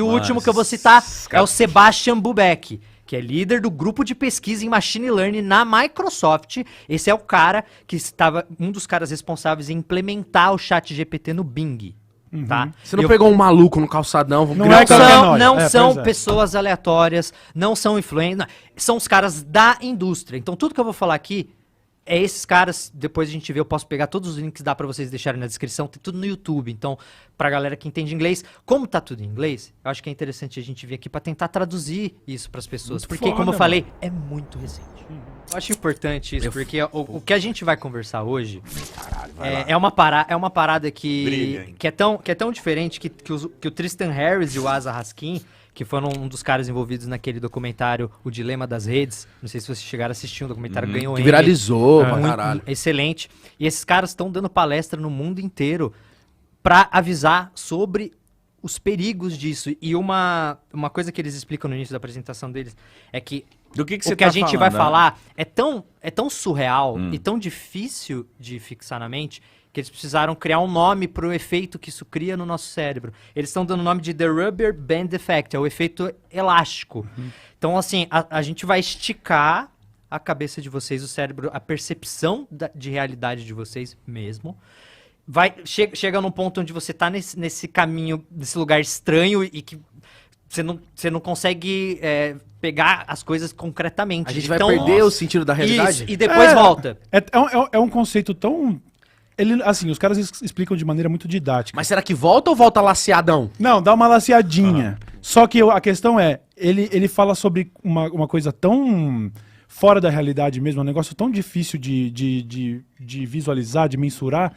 o último que eu vou citar é o Sebastian Bubeck, que é líder do grupo de pesquisa em Machine Learning na Microsoft. Esse é o cara que estava, um dos caras responsáveis em implementar o ChatGPT no Bing. Tá? Você não pegou um maluco no calçadão? Não são pessoas aleatórias, não são influentes, são os caras da indústria. Então tudo que eu vou falar aqui é esses caras, depois a gente vê, eu posso pegar todos os links, dá pra vocês deixarem na descrição, tem tudo no YouTube. Então, pra galera que entende inglês, como tá tudo em inglês, eu acho que é interessante a gente vir aqui pra tentar traduzir isso pras pessoas. Porque, como eu falei, é muito recente. Eu acho importante isso, porque o que a gente vai conversar hoje é uma parada que é tão diferente que o Tristan Harris e o Asa Raskin, que foram um dos caras envolvidos naquele documentário O Dilema das Redes. Não sei se vocês chegaram a assistir, um documentário ganhou que viralizou pra muito caralho. excelente. E esses caras estão dando palestra no mundo inteiro pra avisar sobre os perigos disso. E uma coisa que eles explicam no início da apresentação deles é que Do que o que a gente vai falar é tão surreal e tão difícil de fixar na mente que eles precisaram criar um nome para o efeito que isso cria no nosso cérebro. Eles estão dando o nome de The Rubber Band Effect, é o efeito elástico. Então, assim, a gente vai esticar a cabeça de vocês, o cérebro, a percepção de realidade de vocês mesmo. Chega num ponto onde você tá nesse caminho, nesse lugar estranho e que você não consegue pegar as coisas concretamente. A gente vai perder o sentido da realidade? Isso, e depois volta. É um conceito tão... assim, os caras explicam de maneira muito didática. Mas será que volta ou volta laceadão? Não, dá uma laceadinha. Só que a questão é, ele fala sobre uma coisa tão fora da realidade mesmo, um negócio tão difícil de visualizar, de mensurar,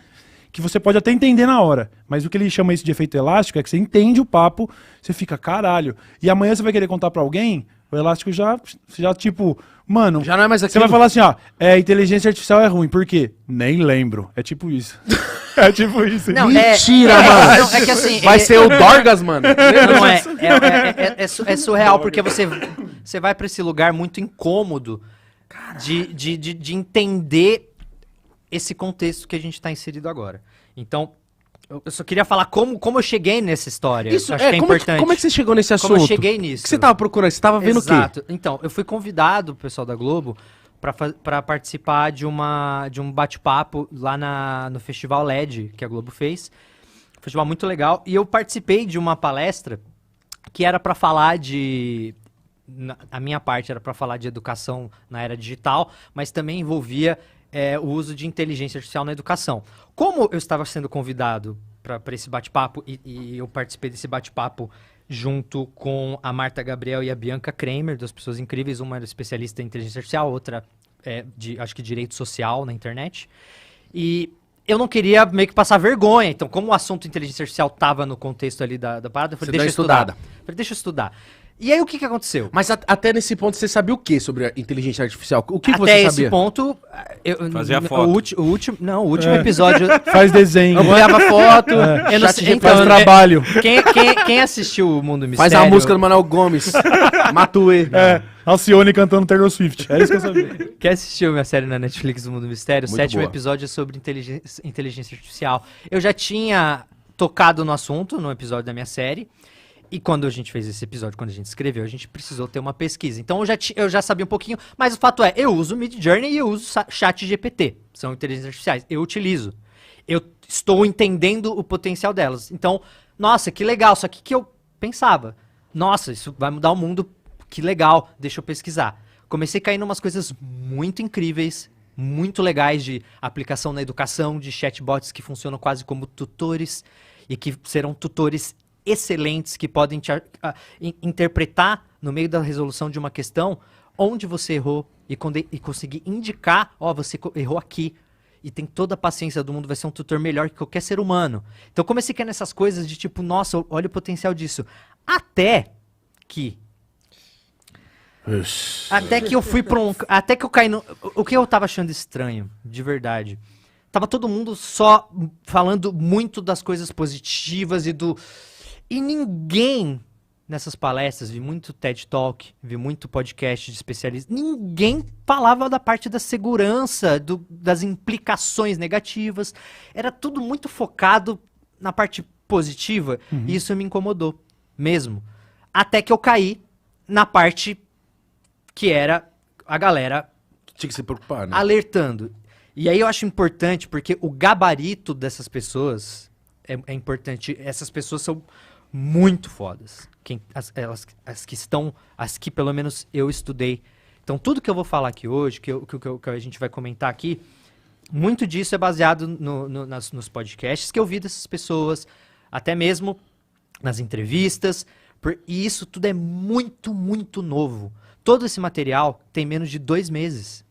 que você pode até entender na hora. Mas o que ele chama isso de efeito elástico é que você entende o papo, você fica, caralho. E amanhã você vai querer contar pra alguém, o elástico já tipo... Mano, já não é mais aquilo. Você vai falar assim, ó, inteligência artificial é ruim, por quê? Nem lembro. É tipo isso. É tipo isso. Não, mentira, mano. Não, é que assim... Vai ser o Dorgas, mano. Não, é surreal, porque você vai pra esse lugar muito incômodo de entender esse contexto que a gente tá inserido agora. Então... Eu só queria falar como eu cheguei nessa história. Isso, acho que é importante. Como é que você chegou nesse assunto? Como eu cheguei nisso. O que você tava procurando? Você tava vendo o quê? Então, eu fui convidado, pessoal da Globo, pra participar de um bate-papo lá no Festival LED, que a Globo fez. Um festival muito legal. E eu participei de uma palestra que era pra falar a minha parte era pra falar de educação na era digital, mas também envolvia o uso de inteligência artificial na educação. Como eu estava sendo convidado para esse bate-papo e eu participei desse bate-papo junto com a Marta Gabriel e a Bianca Kramer, duas pessoas incríveis, uma era especialista em inteligência artificial, outra acho que direito social na internet. E eu não queria meio que passar vergonha. Então, como o assunto inteligência artificial estava no contexto ali da parada, eu falei, deixa eu estudar. Falei, deixa eu estudar. E aí, o que aconteceu? Mas até nesse ponto, você sabia o que sobre a inteligência artificial? O que você sabia? Até esse ponto... Fazia foto. O último episódio... Faz desenho. Ampliava foto. Faz trabalho. Quem assistiu o Mundo Mistério... Faz a música do Manuel Gomes. Matue. Alcione cantando Taylor Swift. É isso que eu sabia. Quem assistiu minha série na Netflix, O Mundo Mistério? O Muito 7º boa. episódio é sobre inteligência artificial. Eu já tinha tocado no assunto, no episódio da minha série. E quando a gente fez esse episódio, quando a gente escreveu, a gente precisou ter uma pesquisa. Então eu já sabia um pouquinho, mas o fato é, eu uso Midjourney e eu uso ChatGPT. São inteligências artificiais. Eu utilizo. Eu estou entendendo o potencial delas. Então, nossa, que legal. Só que eu pensava, nossa, isso vai mudar o mundo, que legal, deixa eu pesquisar. Comecei a cair em umas coisas muito incríveis, muito legais de aplicação na educação, de chatbots que funcionam quase como tutores e que serão tutores excelentes que podem te interpretar no meio da resolução de uma questão onde você errou e conseguir indicar, você errou aqui e tem toda a paciência do mundo, vai ser um tutor melhor que qualquer ser humano. Então comecei a cair nessas coisas de tipo, nossa, olha o potencial disso. Até que eu fui pra até que eu caí no... O que eu tava achando estranho, de verdade, tava todo mundo só falando muito das coisas positivas e ninguém nessas palestras, vi muito TED Talk, vi muito podcast de especialistas, ninguém falava da parte da segurança, das implicações negativas. Era tudo muito focado na parte positiva e isso me incomodou. mesmo. Até que eu caí na parte que era a galera Tinha que se preocupar, né? alertando. E aí eu acho importante, porque o gabarito dessas pessoas é importante. Essas pessoas são muito fodas. As que pelo menos eu estudei. Então tudo que eu vou falar aqui hoje, que a gente vai comentar aqui, muito disso é baseado nos podcasts que eu vi dessas pessoas, até mesmo nas entrevistas. E isso tudo é muito, muito novo. Todo esse material tem menos de 2 meses.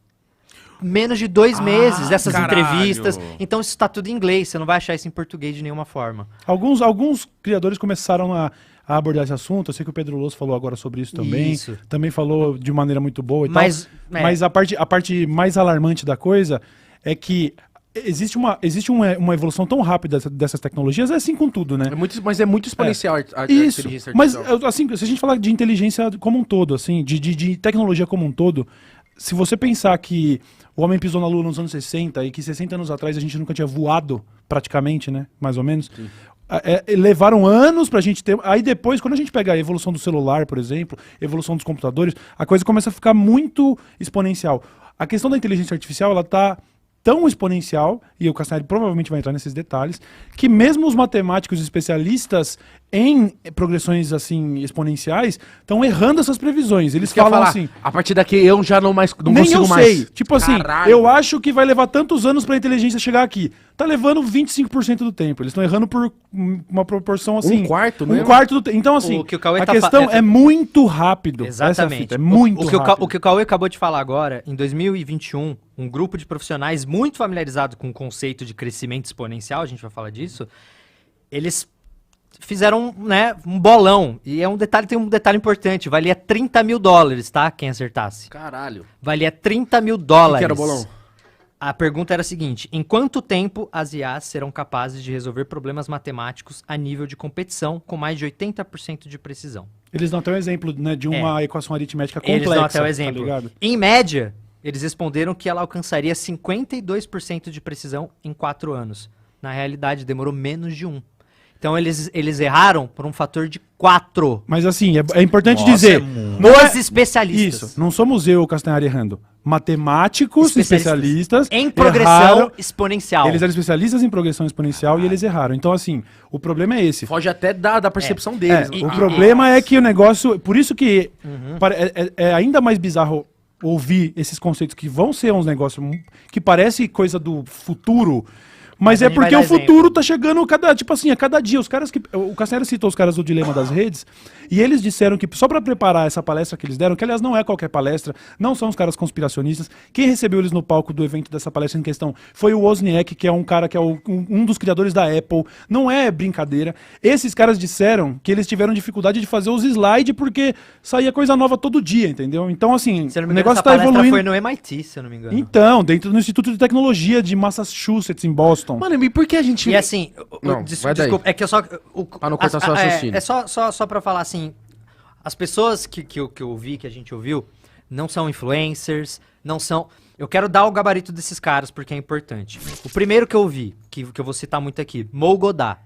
Menos de 2 meses dessas caralho. entrevistas. Então isso tá tudo em inglês, você não vai achar isso em português de nenhuma forma. Alguns criadores começaram a abordar esse assunto. Eu sei que o Pedro Losso falou agora sobre isso também. Isso. Também falou de maneira muito boa e Mas, tal. Mas a parte mais alarmante da coisa é que existe uma evolução tão rápida dessas tecnologias, é assim com tudo, né? Mas é muito exponencial a Isso, inteligência mas artificial. assim, se a gente falar de inteligência como um todo, assim, de tecnologia como um todo, se você pensar que o homem pisou na Lua nos anos 60 e que 60 anos atrás a gente nunca tinha voado, praticamente, né? Mais ou menos. Levaram anos pra gente ter... Aí depois, quando a gente pega a evolução do celular, por exemplo, evolução dos computadores, a coisa começa a ficar muito exponencial. A questão da inteligência artificial, ela tá tão exponencial, e o Castanhari provavelmente vai entrar nesses detalhes, que mesmo os matemáticos especialistas em progressões assim exponenciais estão errando essas previsões. Eles Isso que eu ia falam falar, assim, a partir daqui eu já não nem consigo eu mais. sei. Tipo assim, Caralho. eu acho que vai levar tantos anos pra inteligência chegar aqui. Tá levando 25% do tempo. Eles estão errando por uma proporção assim. Um quarto Um mesmo? quarto do tempo. Então, assim, O que o Cauê a tá questão fa- é muito rápido. Essa é a Exatamente. fita, é muito o que rápido. o que o Cauê acabou de falar agora, em 2021, um grupo de profissionais muito familiarizado com o conceito de crescimento exponencial, a gente vai falar disso, eles fizeram, né, um bolão. E tem um detalhe importante, valia $30 mil, tá? Quem acertasse. Caralho. Valia $30 mil. O que era o bolão? A pergunta era a seguinte: em quanto tempo as IAs serão capazes de resolver problemas matemáticos a nível de competição com mais de 80% de precisão? Eles dão até um exemplo, né, de uma equação aritmética complexa. Eles dão até o tá exemplo. ligado? Em média, eles responderam que ela alcançaria 52% de precisão em 4 anos. Na realidade, demorou menos de 1. Então, eles erraram por um fator de 4. Mas assim, é importante Nossa, dizer. é muito. não é Os especialistas. Isso, não somos eu, Castanhari, errando. Matemáticos especialistas em progressão erraram. exponencial. Eles eram especialistas em progressão exponencial e eles erraram. Então, assim, o problema é esse. Foge até da percepção deles. O problema é que o negócio... Por isso que é ainda mais bizarro ouvir esses conceitos que vão ser uns negócios que parece coisa do futuro, mas a é gente vai porque dar o futuro exemplo. tá chegando a cada dia. Os caras que... O Castanheira citou os caras do Dilema das Redes, e eles disseram que só pra preparar essa palestra que eles deram, que aliás não é qualquer palestra, não são os caras conspiracionistas, quem recebeu eles no palco do evento dessa palestra em questão foi o Wozniak, que é um cara que é um dos criadores da Apple, não é brincadeira. Esses caras disseram que eles tiveram dificuldade de fazer os slides porque saía coisa nova todo dia, entendeu? Então, assim, Se eu não o me engano, negócio essa tá palestra evoluindo. foi no MIT, se eu não me engano. Então, dentro do Instituto de Tecnologia de Massachusetts, em Boston. Mano, e por que a gente... E assim, Não, vai daí. desculpa, é que eu só... Pra não cortar seu raciocínio. É só pra falar assim, as pessoas que eu vi, que a gente ouviu, não são influencers, não são... Eu quero dar o gabarito desses caras porque é importante. O primeiro que eu vi, que eu vou citar muito aqui, Mo Godá.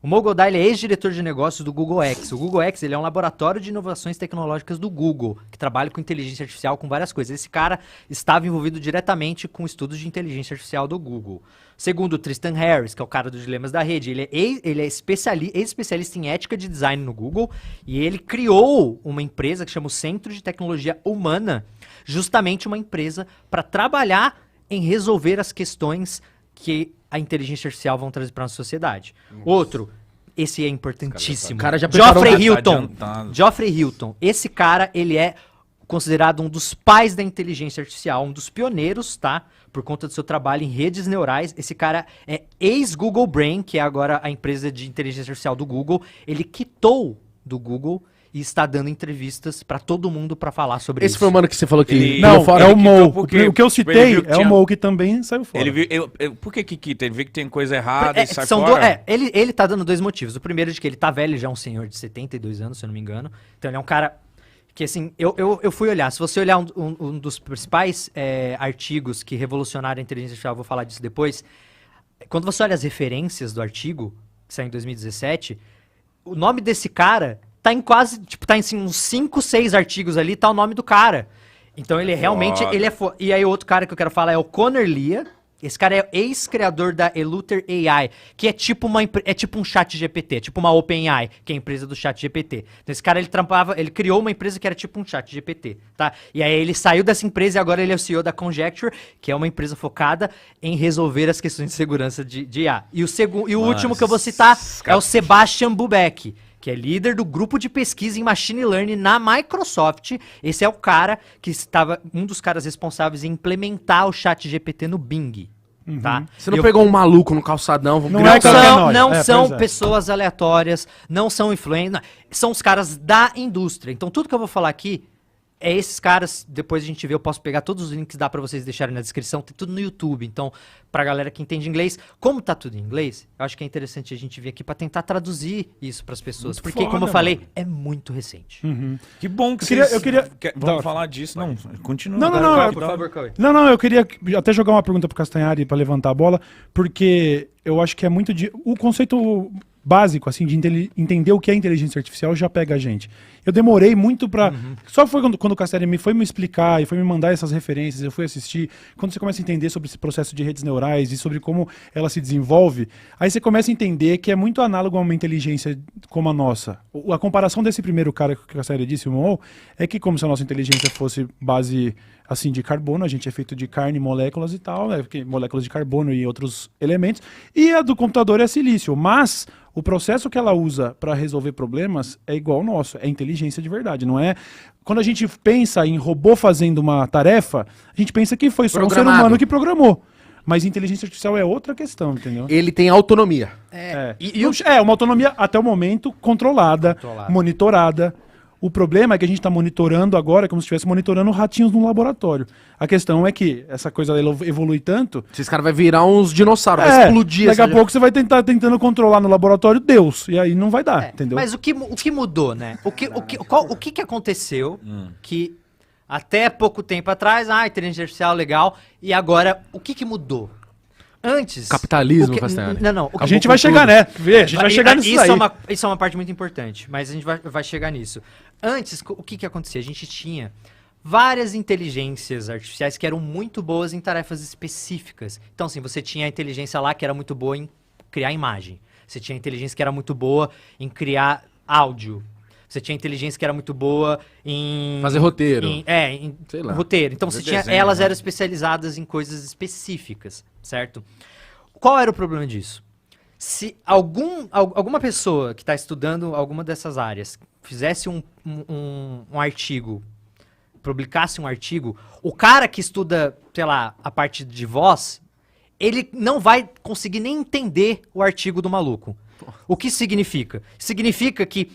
O Mo Godá, ele é ex-diretor de negócios do Google X. O Google X, ele é um laboratório de inovações tecnológicas do Google, que trabalha com inteligência artificial, com várias coisas. Esse cara estava envolvido diretamente com estudos de inteligência artificial do Google. Segundo o Tristan Harris, que é o cara dos dilemas da rede, ele é especialista em ética de design no Google, e ele criou uma empresa que chama o Centro de Tecnologia Humana, justamente uma empresa para trabalhar em resolver as questões que a inteligência artificial vão trazer para a nossa sociedade. Outro, esse é importantíssimo. O cara já preparou- Geoffrey Tá Hilton. adiantado. Geoffrey Hilton. Esse cara, ele é considerado um dos pais da inteligência artificial, um dos pioneiros, tá? Por conta do seu trabalho em redes neurais. Esse cara é ex-Google Brain, que é agora a empresa de inteligência artificial do Google. Ele quitou do Google e está dando entrevistas para todo mundo para falar sobre Esse isso. foi o mano que você falou que... Ele- Não, pulou fora? é o Ele Mo. quitou porque O que eu ele citei viu que é o tinha- Mo que também saiu fora. Ele viu, por que quita? Ele vê que tem coisa errada e sai são fora? ele tá dando 2 motivos. O primeiro é de que ele tá velho, ele já é um senhor de 72 anos, se eu não me engano. Então ele é um cara que, assim, eu fui olhar. Se você olhar um dos principais artigos que revolucionaram a inteligência artificial, eu vou falar disso depois. Quando você olha as referências do artigo, que saiu em 2017, o nome desse cara tá em quase, tipo, tá em assim, uns 5, 6 artigos ali, tá o nome do cara. Então ele é realmente, Foda. ele é E aí outro cara que eu quero falar é o Conor Lia. Esse cara é ex-criador da Eluther AI, que é tipo um chat GPT, é tipo uma OpenAI, que é a empresa do chat GPT. Então esse cara, ele criou uma empresa que era tipo um chat GPT, tá? E aí ele saiu dessa empresa e agora ele é o CEO da Conjecture, que é uma empresa focada em resolver as questões de segurança de IA. E o último que eu vou citar é o Sebastian Bubeck, que é líder do grupo de pesquisa em Machine Learning na Microsoft. Esse é o cara que estava, um dos caras responsáveis em implementar o chat GPT no Bing. Tá? Você não pegou um maluco no calçadão? Não Não é qualquer são, nós. não são pois é. pessoas aleatórias, não são influencers, são os caras da indústria. Então tudo que eu vou falar aqui é esses caras, depois a gente vê, eu posso pegar todos os links, dá pra vocês deixarem na descrição, tem tudo no YouTube. Então, pra galera que entende inglês, como tá tudo em inglês, eu acho que é interessante a gente vir aqui pra tentar traduzir isso pras pessoas. Muito Porque, foda, como eu falei, mano. é muito recente. Que bom que Eu queria- Vamos Dá- falar disso. Não, continua. Não, não, Dá- não, dá- eu- Por dá- favor, Cauê. Não, eu queria até jogar uma pergunta pro Castanhari pra levantar a bola, porque eu acho que é muito de... O conceito básico, assim, de entender o que é inteligência artificial já pega a gente. Eu demorei muito pra... Só foi quando o Castanhari foi me explicar e foi me mandar essas referências, eu fui assistir. Quando você começa a entender sobre esse processo de redes neurais e sobre como ela se desenvolve, aí você começa a entender que é muito análogo a uma inteligência como a nossa. A comparação desse primeiro cara que o Castanhari disse, o Mo, é que como se a nossa inteligência fosse base assim de carbono, a gente é feito de carne, moléculas e tal, né? Moléculas de carbono e outros elementos, e a do computador é silício, mas o processo que ela usa para resolver problemas é igual ao nosso, é inteligência de verdade, não é... Quando a gente pensa em robô fazendo uma tarefa, a gente pensa que foi só um ser Programado. humano que programou, mas inteligência artificial é outra questão, entendeu? Ele tem autonomia. É uma autonomia até o momento controlada, Controlada. monitorada. O problema é que a gente está monitorando agora como se estivesse monitorando ratinhos num laboratório. A questão é que essa coisa ela evolui tanto. Esses caras vão virar uns dinossauros, vai explodir. Daqui a essa- pouco você vai tentando controlar no laboratório Deus. E aí não vai dar, entendeu? Mas o que mudou, né? O que aconteceu que até pouco tempo atrás, inteligência artificial legal, e agora, o que mudou? Antes... Capitalismo, o que- Castanhari. Não, o A que- gente vai chegar, né? Vê, a gente vai chegar nisso isso aí. isso é uma parte muito importante, mas a gente vai chegar nisso. Antes, o que acontecia? A gente tinha várias inteligências artificiais que eram muito boas em tarefas específicas. Então, assim, você tinha a inteligência lá que era muito boa em criar imagem. Você tinha a inteligência que era muito boa em criar áudio. Você tinha a inteligência que era muito boa em... Fazer roteiro. em Sei lá. roteiro. Então, você Fazer tinha, desenho, elas né? eram especializadas em coisas específicas, certo? Qual era o problema disso? Se alguma pessoa que está estudando alguma dessas áreas fizesse um artigo, publicasse um artigo, o cara que estuda, sei lá, a parte de voz, ele não vai conseguir nem entender o artigo do maluco. O que significa? Significa que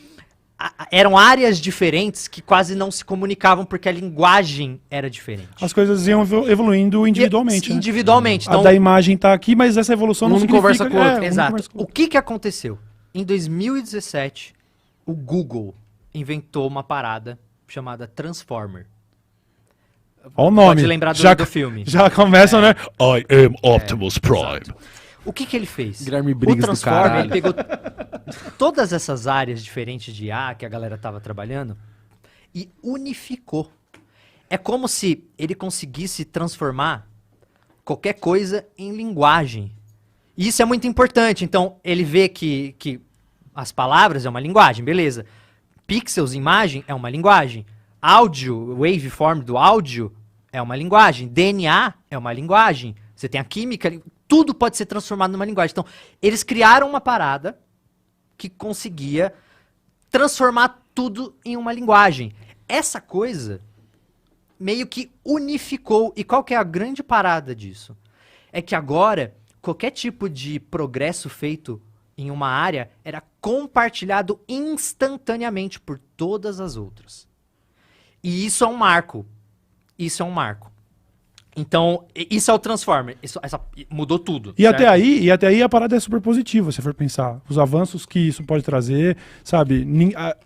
eram áreas diferentes que quase não se comunicavam porque a linguagem era diferente. As coisas iam evoluindo individualmente. né? Individualmente. A Então, da imagem tá aqui, mas essa evolução não Um significa... conversa com o outro. um exato. conversa com o O que aconteceu? Em 2017, o Google inventou uma parada chamada Transformer. Olha o nome. Pode lembrar do filme. Já começa, né? I am Optimus Prime. O que ele fez? Guilherme O Briggs do Transformer, caralho. ele pegou todas essas áreas diferentes de IA que a galera tava trabalhando e unificou. É como se ele conseguisse transformar qualquer coisa em linguagem. E isso é muito importante. Então, ele vê que as palavras é uma linguagem, beleza. Pixels, imagem, é uma linguagem. Áudio, waveform do áudio é uma linguagem. DNA é uma linguagem. Você tem a química, tudo pode ser transformado numa linguagem. Então, eles criaram uma parada que conseguia transformar tudo em uma linguagem. Essa coisa meio que unificou. E qual que é a grande parada disso? É que agora, qualquer tipo de progresso feito em uma área era compartilhado instantaneamente por todas as outras. E isso é um marco. Isso é um marco. Então, isso é o Transformer. Mudou tudo. E certo? até aí a parada é super positiva, se for pensar. Os avanços que isso pode trazer, sabe?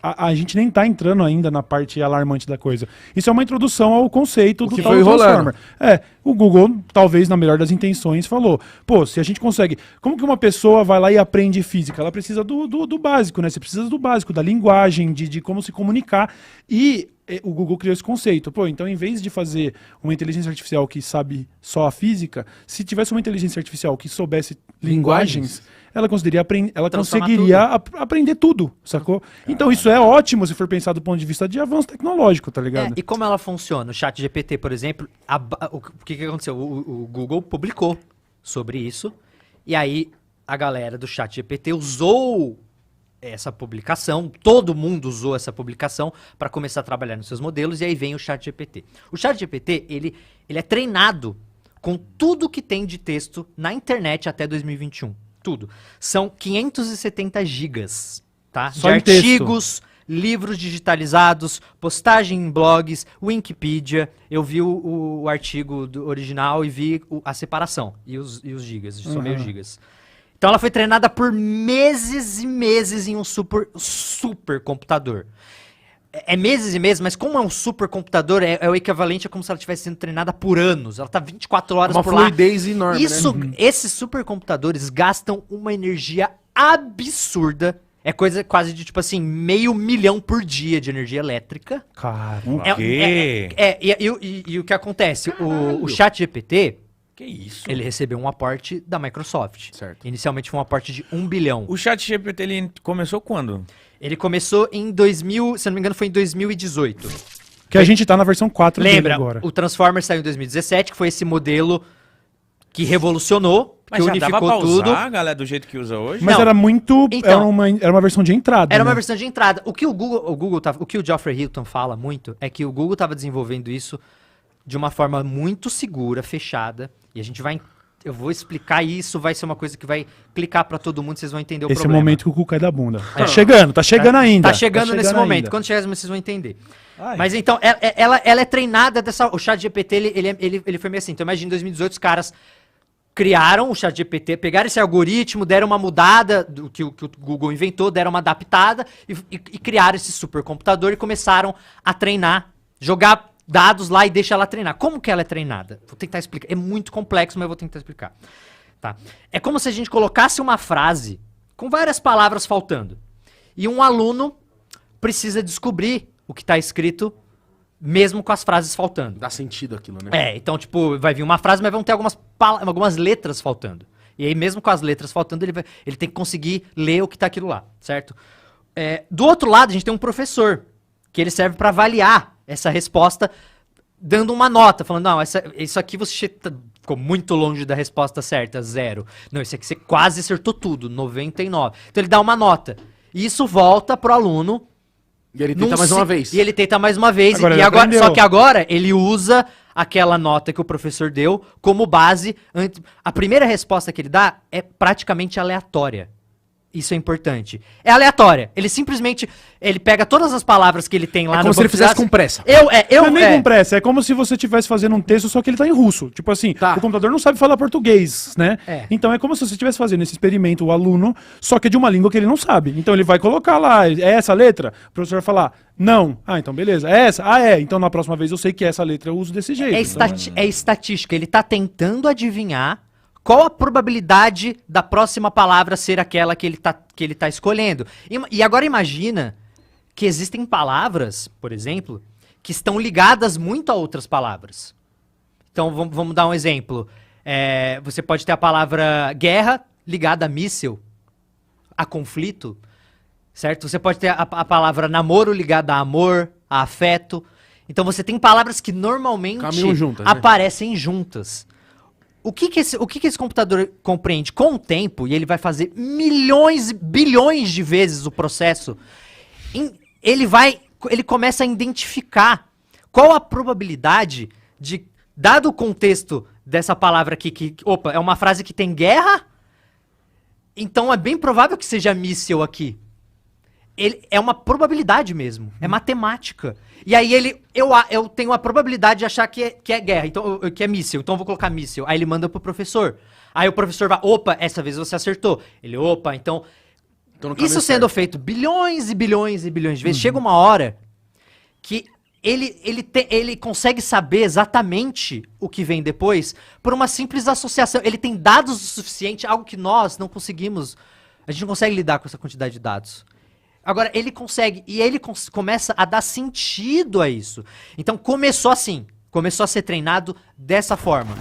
A gente nem tá entrando ainda na parte alarmante da coisa. Isso é uma introdução ao conceito do que tal foi Transformer. O Google, talvez na melhor das intenções, falou, pô, se a gente consegue... Como que uma pessoa vai lá e aprende física? Ela precisa do básico, né? Você precisa do básico, da linguagem, de como se comunicar. E o Google criou esse conceito. Pô, então em vez de fazer uma inteligência artificial que sabe só a física, se tivesse uma inteligência artificial que soubesse linguagens, ela conseguiria aprender tudo, sacou? Então isso é ótimo se for pensar do ponto de vista de avanço tecnológico, tá ligado? E como ela funciona? O ChatGPT, por exemplo, o que aconteceu? O Google publicou sobre isso, e aí a galera do ChatGPT usou essa publicação, todo mundo usou essa publicação para começar a trabalhar nos seus modelos, e aí vem o ChatGPT. O ChatGPT, ele é treinado com tudo que tem de texto na internet até 2021. Tudo. São 570 gigas, tá? Só de em texto. artigos, livros digitalizados, postagem em blogs, Wikipedia. Eu vi o artigo original e vi a separação e os gigas, são meio gigas. Então ela foi treinada por meses e meses em um super computador. É meses e meses, mas como é um supercomputador, é o equivalente a como se ela estivesse sendo treinada por anos. Ela tá 24 horas por lá. Uma fluidez enorme, né? Esses supercomputadores gastam uma energia absurda. É coisa quase de, tipo assim, 500 mil por dia de energia elétrica. Cara, O quê? E o que acontece? O ChatGPT, Que isso? ele recebeu um aporte da Microsoft. Certo. Inicialmente foi um aporte de 1 bilhão. O ChatGPT, ele começou quando? Ele começou em 2000, se eu não me engano, foi em 2018. que a gente tá na versão 4 dele Lembra, agora. o Transformer saiu em 2017, que foi esse modelo que revolucionou, Mas que já dava unificou pra tudo. usar, galera, do jeito que usa hoje? Mas Não. era muito. Então, era uma versão de entrada. Era uma né? versão de entrada. O que o que o Geoffrey Hinton fala muito é que o Google estava desenvolvendo isso de uma forma muito segura, fechada, e a gente vai... Eu vou explicar isso, vai ser uma coisa que vai clicar pra todo mundo, vocês vão entender o Esse é o problema. momento que o cu cai da bunda. Tá chegando ainda. Tá chegando nesse momento. ainda. Quando chegar, vocês vão entender. Ai. Mas então, ela é treinada dessa... O ChatGPT, ele foi meio assim. Então, imagina, em 2018, os caras criaram o ChatGPT, pegaram esse algoritmo, deram uma mudada do que o Google inventou, deram uma adaptada e criaram esse supercomputador e começaram a treinar, jogar dados lá e deixa ela treinar. Como que ela é treinada? Vou tentar explicar. É muito complexo, mas eu vou tentar explicar. Tá? É como se a gente colocasse uma frase com várias palavras faltando. E um aluno precisa descobrir o que está escrito mesmo com as frases faltando. Dá sentido aquilo, né? Então, tipo, vai vir uma frase, mas vão ter algumas letras faltando. E aí, mesmo com as letras faltando, ele tem que conseguir ler o que tá aquilo lá, certo? Do outro lado, a gente tem um professor, que ele serve para avaliar essa resposta, dando uma nota, falando, não, isso aqui você ficou muito longe da resposta certa, 0. Não, isso aqui você quase acertou tudo, 99. Então ele dá uma nota. E isso volta pro aluno. E ele tenta mais uma vez. E ele tenta mais uma vez. Agora ele aprendeu. Só que agora ele usa aquela nota que o professor deu como base. A primeira resposta que ele dá é praticamente aleatória. Isso é importante. É aleatória. Ele simplesmente... Ele pega todas as palavras que ele tem lá É no como se ele banco de fizesse dados. com pressa. Não é nem com pressa, é como se você estivesse fazendo um texto, só que ele tá em russo. Tipo assim, Tá. o computador não sabe falar português, né? É. Então é como se você estivesse fazendo esse experimento, o aluno, só que é de uma língua que ele não sabe. Então ele vai colocar lá, é essa letra? O professor vai falar, não. Ah, então beleza. É essa? Ah, é. Então na próxima vez eu sei que essa letra eu uso desse jeito. É estatística. Ele tá tentando adivinhar qual a probabilidade da próxima palavra ser aquela que ele tá escolhendo. E agora imagina que existem palavras, por exemplo, que estão ligadas muito a outras palavras. Então vamos dar um exemplo. Você pode ter a palavra guerra ligada a míssil, a conflito, certo? Você pode ter a palavra namoro ligada a amor, a afeto. Então você tem palavras que normalmente Caminham juntas, né? aparecem juntas. O que esse computador compreende? Com o tempo, e ele vai fazer milhões, bilhões de vezes o processo, ele começa a identificar qual a probabilidade de, dado o contexto dessa palavra aqui, opa, é uma frase que tem guerra, então é bem provável que seja míssil aqui. ele é uma probabilidade mesmo. É matemática. E aí eu tenho a probabilidade de achar que é guerra, então, que é míssil. Então eu vou colocar míssil. Aí ele manda pro professor. Aí o professor vai, opa, essa vez você acertou. Ele, opa, então... Tô no caminho Isso sendo certo. feito bilhões e bilhões e bilhões de vezes, chega uma hora que ele consegue saber exatamente o que vem depois por uma simples associação. Ele tem dados o suficiente, algo que nós não conseguimos. A gente não consegue lidar com essa quantidade de dados. Agora, ele consegue, e ele começa a dar sentido a isso. Então, começou assim. Começou a ser treinado dessa forma.